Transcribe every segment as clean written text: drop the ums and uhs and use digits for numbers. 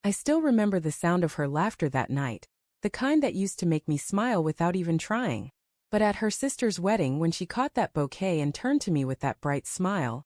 I still remember the sound of her laughter that night, the kind that used to make me smile without even trying. But at her sister's wedding, when she caught that bouquet and turned to me with that bright smile,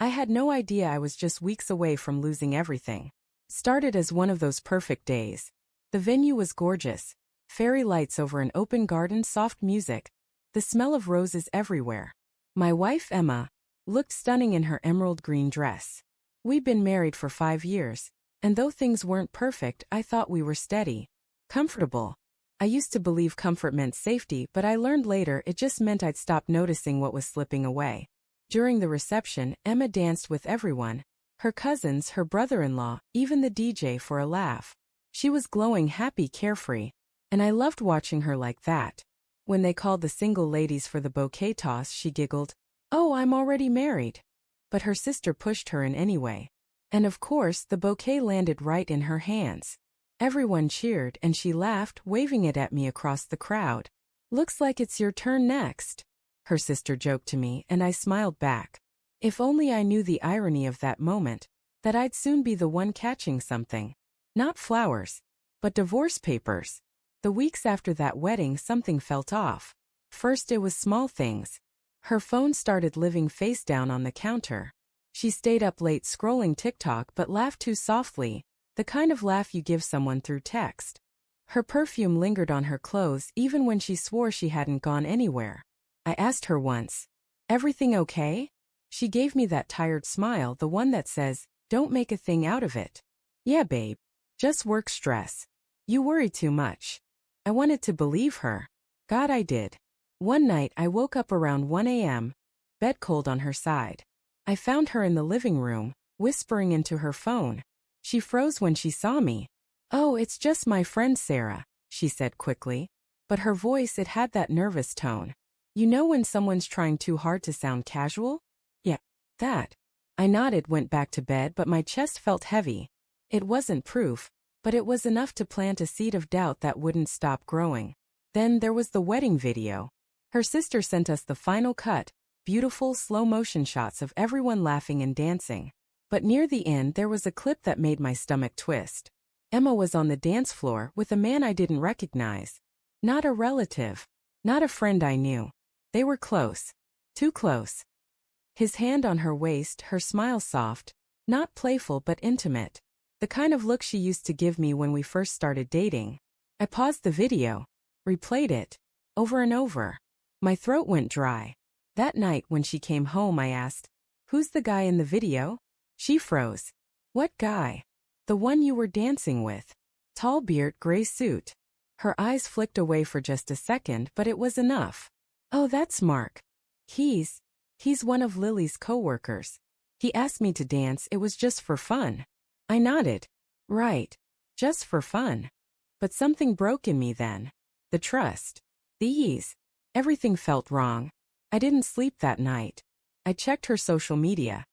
I had no idea I was just weeks away from losing everything. Started as one of those perfect days. The venue was gorgeous. Fairy lights over an open garden, soft music, the smell of roses everywhere. My wife, Emma, looked stunning in her emerald green dress. We'd been married for 5 years, and though things weren't perfect, I thought we were steady, comfortable. I used to believe comfort meant safety, but I learned later it just meant I'd stopped noticing what was slipping away. During the reception, Emma danced with everyone, her cousins, her brother-in-law, even the DJ for a laugh. She was glowing, happy, carefree, and I loved watching her like that. When they called the single ladies for the bouquet toss, she giggled, "Oh, I'm already married." But her sister pushed her in anyway. And of course, the bouquet landed right in her hands. Everyone cheered and she laughed, waving it at me across the crowd. "Looks like it's your turn next," her sister joked to me, and I smiled back. If only I knew the irony of that moment, that I'd soon be the one catching something. Not flowers, but divorce papers. The weeks after that wedding, something felt off. First, it was small things. Her phone started living face down on the counter. She stayed up late scrolling TikTok but laughed too softly, the kind of laugh you give someone through text. Her perfume lingered on her clothes even when she swore she hadn't gone anywhere. I asked her once, "Everything okay?" She gave me that tired smile, the one that says, "Don't make a thing out of it." "Yeah, babe. Just work stress. You worry too much." I wanted to believe her. God, I did. One night I woke up around 1 a.m., bed cold on her side. I found her in the living room, whispering into her phone. She froze when she saw me. "Oh, it's just my friend Sarah," she said quickly. But her voice, it had that nervous tone. You know when someone's trying too hard to sound casual? "Yeah, that." I nodded, went back to bed, but my chest felt heavy. It wasn't proof, but it was enough to plant a seed of doubt that wouldn't stop growing. Then there was the wedding video. Her sister sent us the final cut, beautiful slow-motion shots of everyone laughing and dancing. But near the end there was a clip that made my stomach twist. Emma was on the dance floor with a man I didn't recognize. Not a relative. Not a friend I knew. They were close. Too close. His hand on her waist, her smile soft, not playful but intimate. The kind of look she used to give me when we first started dating. I paused the video, replayed it, over and over. My throat went dry. That night when she came home I asked, "Who's the guy in the video?" She froze. "What guy?" "The one you were dancing with. Tall beard, gray suit." Her eyes flicked away for just a second, but it was enough. "Oh, that's Mark. He's one of Lily's co-workers. He asked me to dance, it was just for fun." I nodded. Right. Just for fun. But something broke in me then. The trust. The ease. Everything felt wrong. I didn't sleep that night. I checked her social media.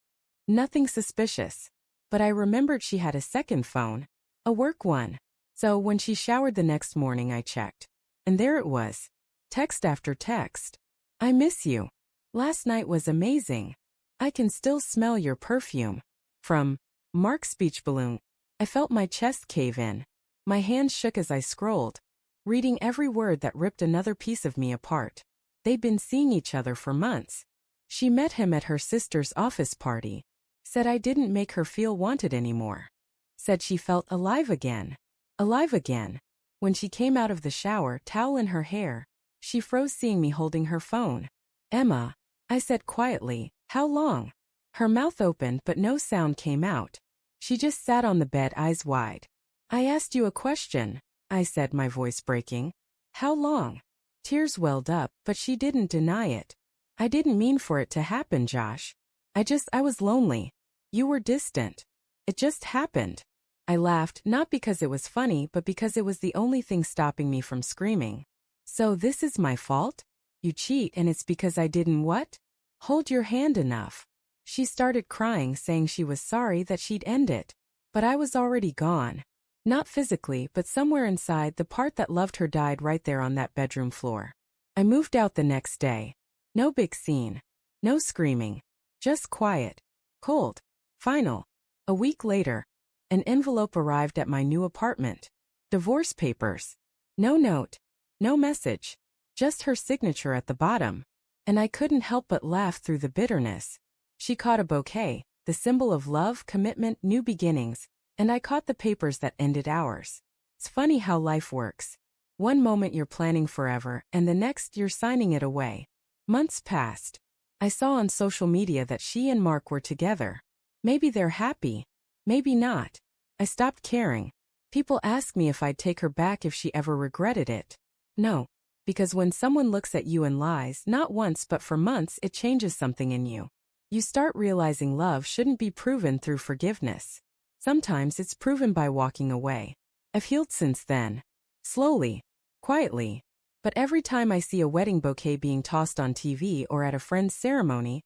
Nothing suspicious. But I remembered she had a second phone. A work one. So when she showered the next morning I checked. And there it was. Text after text. "I miss you. Last night was amazing. I can still smell your perfume." From Mark's speech balloon. I felt my chest cave in. My hands shook as I scrolled, reading every word that ripped another piece of me apart. They'd been seeing each other for months. She met him at her sister's office party. Said I didn't make her feel wanted anymore. Said she felt alive again. Alive again. When she came out of the shower, towel in her hair, she froze seeing me holding her phone. "Emma," I said quietly, "how long?" Her mouth opened but no sound came out. She just sat on the bed, eyes wide. "I asked you a question," I said, my voice breaking. "How long?" Tears welled up, but she didn't deny it. "I didn't mean for it to happen, Josh. I was lonely. You were distant. It just happened." I laughed, not because it was funny, but because it was the only thing stopping me from screaming. "So this is my fault? You cheat and it's because I didn't what? Hold your hand enough." She started crying, saying she was sorry that she'd end it. But I was already gone. Not physically, but somewhere inside, the part that loved her died right there on that bedroom floor. I moved out the next day. No big scene. No screaming. Just quiet. Cold. Final. A week later, An envelope arrived at my new apartment. Divorce papers. No note. No message. Just her signature at the bottom. And I couldn't help but laugh through the bitterness. She caught a bouquet, the symbol of love, commitment, new beginnings, and I caught the papers that ended ours. It's funny how life works. One moment you're planning forever, and the next you're signing it away. Months passed. I saw on social media that she and Mark were together. Maybe they're happy. Maybe not. I stopped caring. People ask me if I'd take her back if she ever regretted it. No. Because when someone looks at you and lies, not once but for months, it changes something in you. You start realizing love shouldn't be proven through forgiveness. Sometimes it's proven by walking away. I've healed since then. Slowly. Quietly. But every time I see a wedding bouquet being tossed on TV or at a friend's ceremony,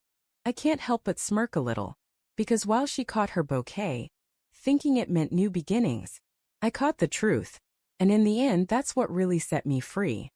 I can't help but smirk a little. Because while she caught her bouquet, thinking it meant new beginnings, I caught the truth. And in the end, that's what really set me free.